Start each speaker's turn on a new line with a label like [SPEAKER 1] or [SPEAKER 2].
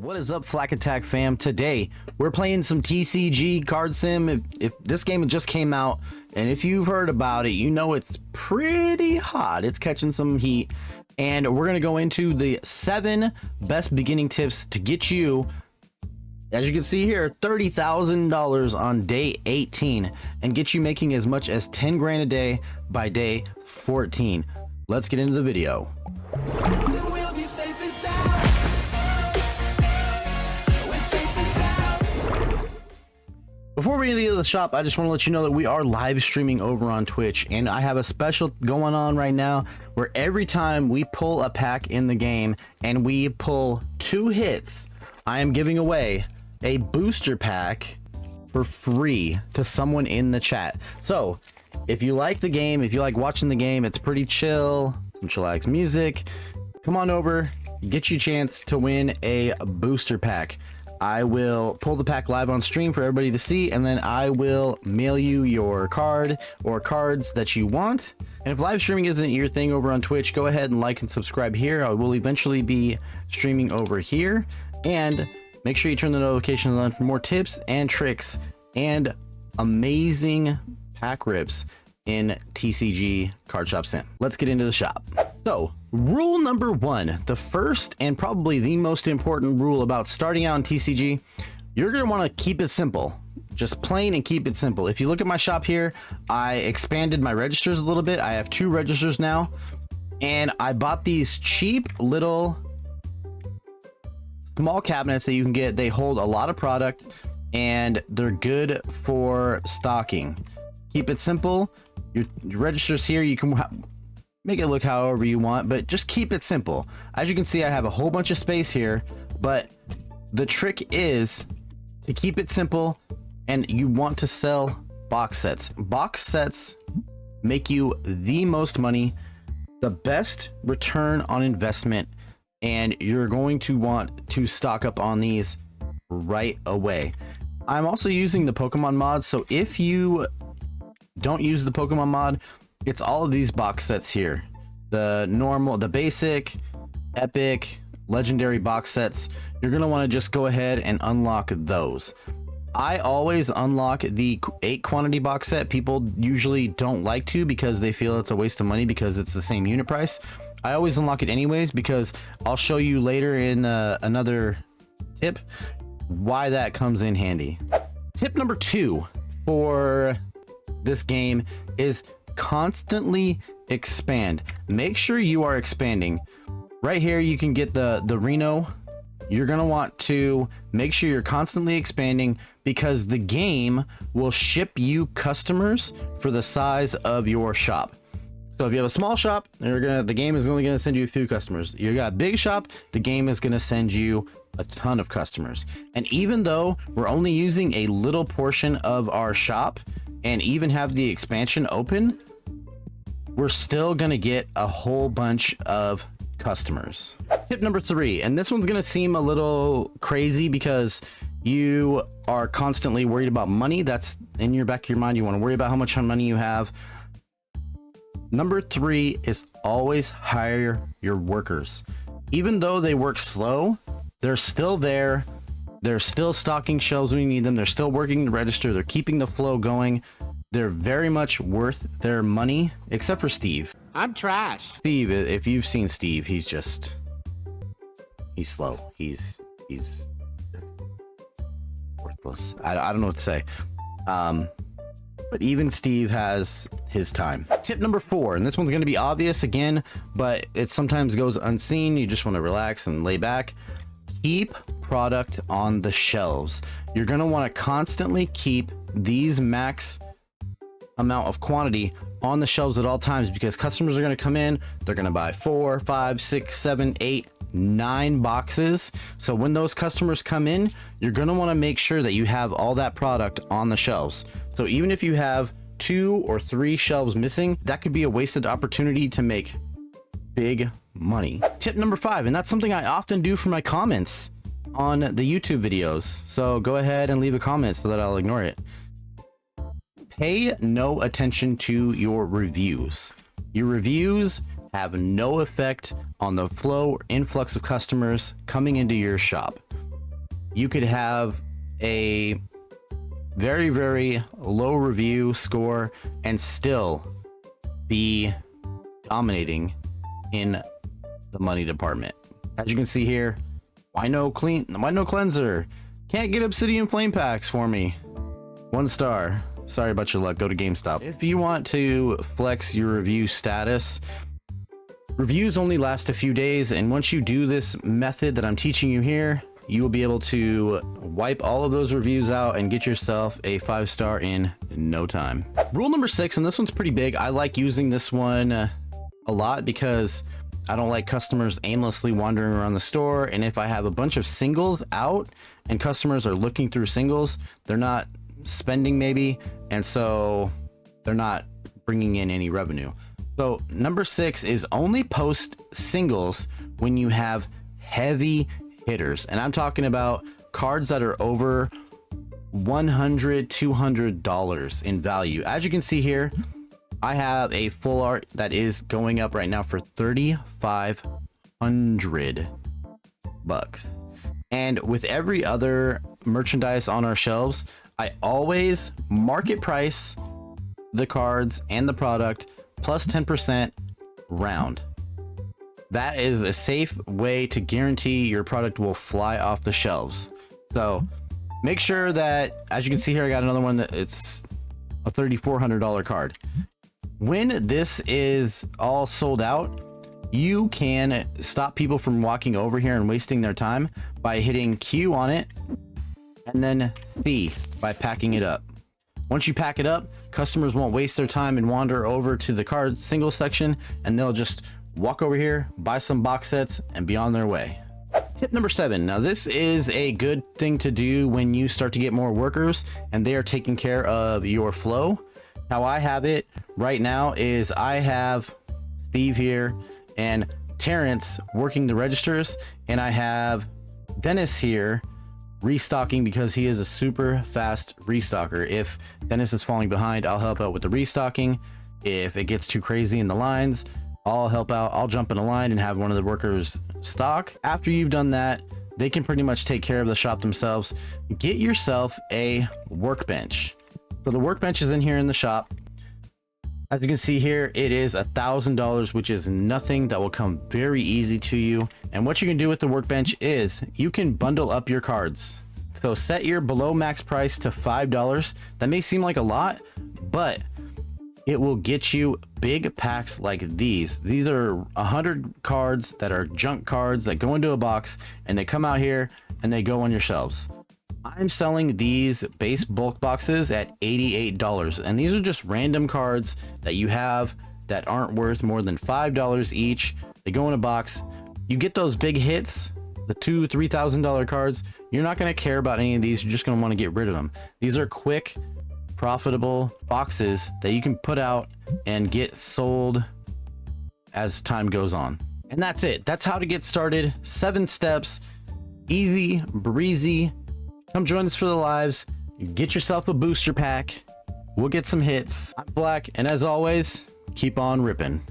[SPEAKER 1] What is up, Flack Attack fam? Today we're playing some TCG card sim. If this game just came out, and if you've heard about it, you know it's pretty hot. It's catching some heat, and we're gonna go into the 7 best beginning tips to get you, as you can see here, $30,000 on day 18 and get you making as much as 10 grand a day by day 14. Let's get into the video. Before we get into the shop, I just want to let you know that we are live streaming over on Twitch, and I have a special going on right now where every time we pull a pack in the game and we pull 2 hits, I am giving away a booster pack for free to someone in the chat. So if you like the game, if you like watching the game, it's pretty chill, some chillax music, come on over, get you a chance to win a booster pack. I will pull the pack live on stream for everybody to see, and then I will mail you your card or cards that you want. And if live streaming isn't your thing over on Twitch, go ahead and like and subscribe here. I will eventually be streaming over here, and make sure you turn the notifications on for more tips and tricks and amazing pack rips in TCG Card Shop Sim. Let's get into the shop. So, rule number 1, the first and probably the most important rule about starting out in TCG, you're going to want to keep it simple. Just plain and keep it simple. If you look at my shop here, I expanded my registers a little bit. I have 2 registers now, and I bought these cheap little small cabinets that you can get. They hold a lot of product and they're good for stocking. Keep it simple. Your registers here, you can make it look however you want, but just keep it simple. As you can see, I have a whole bunch of space here, but the trick is to keep it simple, and you want to sell box sets. Box sets make you the most money, the best return on investment, and you're going to want to stock up on these right away. I'm also using the Pokemon mod, so if you don't use the Pokemon mod, it's all of these box sets here. The normal, the basic, epic, legendary box sets. You're going to want to just go ahead and unlock those. I always unlock the 8 quantity box set. People usually don't like to because they feel it's a waste of money because it's the same unit price. I always unlock it anyways because I'll show you later in another tip why that comes in handy. Tip number 2 for this game is constantly expand. Make sure you are expanding. Right here you can get the Reno. You're gonna want to make sure you're constantly expanding because the game will ship you customers for the size of your shop. So if you have a small shop, the game is only gonna send you a few customers. You got a big shop, the game is gonna send you a ton of customers. And even though we're only using a little portion of our shop and even have the expansion open, we're still gonna get a whole bunch of customers. Tip number 3, and this one's gonna seem a little crazy because you are constantly worried about money. That's in your back of your mind. You want to worry about how much money you have. Number 3 is always hire your workers. Even though they work slow, they're still there. They're still stocking shelves when you need them. They're still working the register. They're keeping the flow going. They're very much worth their money, except for Steve.
[SPEAKER 2] I'm trash.
[SPEAKER 1] Steve, if you've seen Steve, he's slow. He's worthless. I don't know what to say. But even Steve has his time. Tip number 4, and this one's going to be obvious again, but it sometimes goes unseen. You just want to relax and lay back. Keep product on the shelves. You're going to want to constantly keep these max amount of quantity on the shelves at all times because customers are going to come in, they're going to buy 4, 5, 6, 7, 8, 9 boxes. So when those customers come in, you're going to want to make sure that you have all that product on the shelves. So even if you have 2 or 3 shelves missing, that could be a wasted opportunity to make big money. Tip number 5, and that's something I often do for my comments on the YouTube videos. So go ahead and leave a comment so that I'll ignore it. Pay no attention to your reviews. Your reviews have no effect on the flow or influx of customers coming into your shop. you could have a very, very low review score and still be dominating in the money department. As you can see here, why no cleanser? Can't get obsidian flame packs for me. 1 star. Sorry about your luck. Go to GameStop. If you want to flex your review status, reviews only last a few days, and once you do this method that I'm teaching you here, you will be able to wipe all of those reviews out and get yourself a 5-star in no time. Rule number 6, and this one's pretty big. I like using this one a lot because I don't like customers aimlessly wandering around the store. And if I have a bunch of singles out and customers are looking through singles, they're not spending maybe, and so they're not bringing in any revenue. So number 6 is only post singles when you have heavy hitters, and I'm talking about cards that are over $100-$200 in value. As you can see here, I have a full art that is going up right now for $3,500 bucks. And with every other merchandise on our shelves, I always market price the cards and the product plus 10% round. That is a safe way to guarantee your product will fly off the shelves. So make sure that, as you can see here, I got another one that it's a $3,400 card. When this is all sold out, you can stop people from walking over here and wasting their time by hitting Q on it and then C by packing it up. Once you pack it up, customers won't waste their time and wander over to the card single section, and they'll just walk over here, buy some box sets, and be on their way. Tip number 7. Now this is a good thing to do when you start to get more workers and they are taking care of your flow. How I have it right now is I have Steve here and Terrence working the registers, and I have Dennis here restocking because he is a super fast restocker. If Dennis is falling behind, I'll help out with the restocking. If it gets too crazy in the lines, I'll help out. I'll jump in a line and have one of the workers stock. After you've done that, they can pretty much take care of the shop themselves. Get yourself a workbench. So the workbench is in here in the shop. As you can see here, it is $1,000, which is nothing. That will come very easy to you. And what you can do with the workbench is you can bundle up your cards. So set your below max price to $5. That may seem like a lot, but it will get you big packs like these. These are 100 cards that are junk cards that go into a box, and they come out here and they go on your shelves. I'm selling these base bulk boxes at $88, and these are just random cards that you have that aren't worth more than $5 each. They go in a box. You get those big hits, the $2,000-$3,000 cards. You're not going to care about any of these. You're just going to want to get rid of them. These are quick, profitable boxes that you can put out and get sold as time goes on. And that's it. That's how to get started. 7 steps, easy breezy. Come join us for the lives. Get yourself a booster pack. We'll get some hits. I'm Black, and as always, keep on ripping.